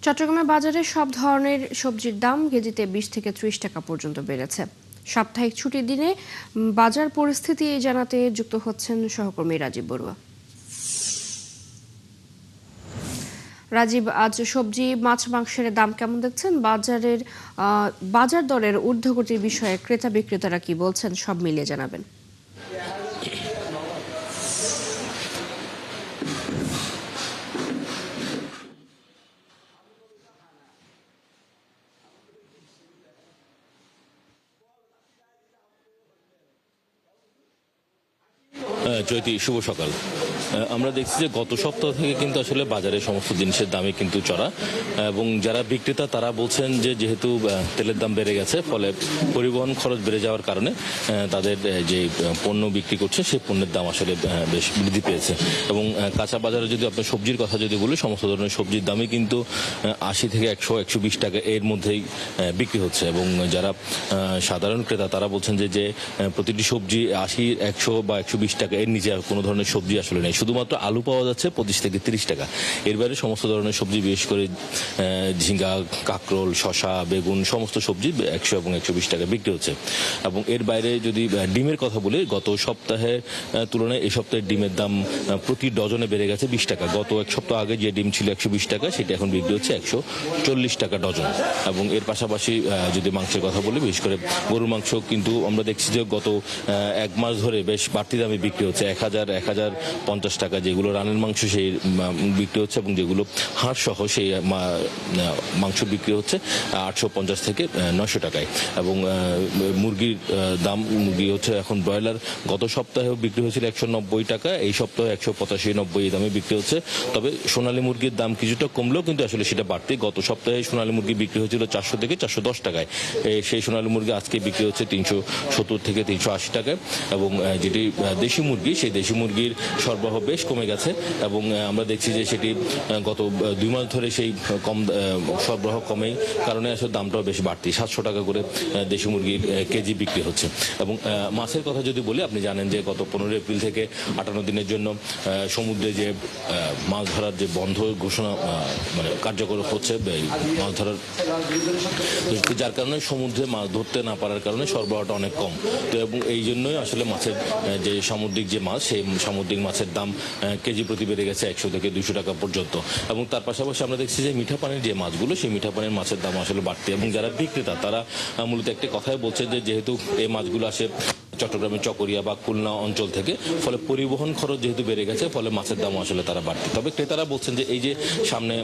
চট্টগ্রামে বাজারে সব ধরনের সবজির দাম কেজিতে 20 থেকে 30 টাকা পর্যন্ত বেড়েছে। সাপ্তাহিক ছুটির দিনে বাজার পরিস্থিতি জানাতে যুক্ত হচ্ছেন সহকর্মী রাজীব বড়ুয়া। রাজীব, আজ সবজি মাছ মাংসের দাম কেমন দেখছেন? বাজার দরের ঊর্ধ্বগতির বিষয়ে ক্রেতা বিক্রেতারা কি বলছেন, সব মিলিয়ে জানাবেন। জ্যোতি, শুভ সকাল। আমরা দেখছি যে গত সপ্তাহ থেকে কিন্তু আসলে বাজারে সমস্ত জিনিসের দামে কিন্তু চড়া, এবং যারা বিক্রেতা তারা বলছেন যে যেহেতু তেলের দাম বেড়ে গেছে, ফলে পরিবহন খরচ বেড়ে যাওয়ার কারণে তাদের যে পণ্য বিক্রি করছে সেই পণ্যের দাম আসলে বেশ বৃদ্ধি পেয়েছে। এবং কাঁচা বাজারে যদি আপনার সবজির কথা যদি বলি, সমস্ত ধরনের সবজির দামই কিন্তু 80 থেকে 100-120 টাকা এর মধ্যেই বিক্রি হচ্ছে। এবং যারা সাধারণ ক্রেতা তারা বলছেন যে প্রতিটি সবজি 80, 100 বা 120 টাকা, এর নিচে কোনো ধরনের সবজি আসলে নেই। শুধুমাত্র আলু পাওয়া যাচ্ছে 25 থেকে 30 টাকা। এর বাইরে সমস্ত ধরনের সবজি, বিশেষ করে ঝিঙ্গা, কাঁকরোল, শসা, বেগুন, সমস্ত সবজি 100 এবং 120 টাকা বিক্রি হচ্ছে। এবং এর বাইরে যদি ডিমের কথা বলি, গত সপ্তাহের তুলনায় এই সপ্তাহে ডিমের দাম প্রতি ডজনে বেড়ে গেছে 20 টাকা। গত এক সপ্তাহ আগে যে ডিম ছিল 120 টাকা, সেটা এখন বিক্রি হচ্ছে 140 টাকা ডজন। এবং এর পাশাপাশি যদি মাংসের কথা বলি, বিশেষ করে গরুর মাংস কিন্তু আমরা দেখছি যে গত এক মাস ধরে বেশ বাড়তি দামে বিক্রি হচ্ছে। 1050 টাকা যেগুলো রানের মাংস সেই বিক্রি হচ্ছে, এবং যেগুলো হাড় সহ সেই মাংস বিক্রি হচ্ছে 850 থেকে 900 টাকায়। এবং মুরগির দাম, মুরগি হচ্ছে এখন ব্রয়লার গত সপ্তাহেও বিক্রি হয়েছিল 190 টাকা, এই সপ্তাহে 185-90 এই দামে বিক্রি হচ্ছে। তবে সোনালী মুরগির দাম কিছুটা কমলেও কিন্তু আসলে সেটা বাড়তি। গত সপ্তাহে সোনালী মুরগি বিক্রি হয়েছিল 400 থেকে 410 টাকায়, সেই সোনালী মুরগি আজকে বিক্রি হচ্ছে 370 থেকে 380 টাকায়। এবং যেটি দেশি মুরগি, সেই দেশি মুরগির সরবরাহ বেশ কমে গেছে, এবং আমরা দেখছি যে সেটি গত 2 মাস ধরে সেই কম সরবরাহ কমেই কারণে আসলে দামটাও বেশ বাড়তি। 700 টাকা করে দেশি মুরগির কেজি বিক্রি হচ্ছে। এবং মাছের কথা যদি বলি, আপনি জানেন যে গত 15 এপ্রিল থেকে 58 দিনের জন্য সমুদ্রে যে মাছ ধরার যে বন্ধ ঘোষণা কার্যকর হচ্ছে মাছ ধরার, যার কারণে সমুদ্রে মাছ ধরতে না পারার কারণে সরবরাহটা অনেক কম। তো এবং এই জন্যই আসলে মাছের যে সামুদ্রিক যে মাছ, সেই সামুদ্রিক মাছের দাম কেজি প্রতি বেড়ে গেছে 100 থেকে 200 টাকা পর্যন্ত। এবং তার পাশাপাশি আমরা দেখছি যে মিঠা পানির যে মাছগুলো, সেই মিঠা পানির মাছের দাম আসলে বাড়তি। এবং যারা বিক্রেতা তারা মূলত একটি কথাই বলছে যে যেহেতু এই মাছগুলো আসে চট্টগ্রামের চকরিয়া বা খুলনা অঞ্চল থেকে, ফলে পরিবহন খরচ যেহেতু বেড়ে গেছে, ফলে মাছের দাম আসলে তারা বাড়তি। তবে ক্রেতারা বলছেন যে এই যে সামনে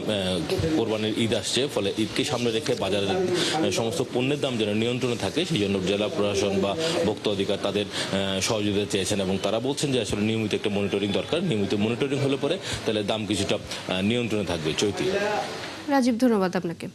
কোরবানির ঈদ আসছে, ফলে ঈদকে সামনে রেখে বাজারের সমস্ত পণ্যের দাম যেন নিয়ন্ত্রণে থাকে, সেই জন্য জেলা প্রশাসন বা ভোক্তা অধিকার তাদের সহযোগিতা চেয়েছেন। এবং তারা বলছেন যে আসলে নিয়মিত একটা মনিটরিং দরকার। নিয়মিত মনিটরিং হলে পরে তাহলে দাম কিছুটা নিয়ন্ত্রণে থাকবে। চৈতি। রাজীব, ধন্যবাদ আপনাকে।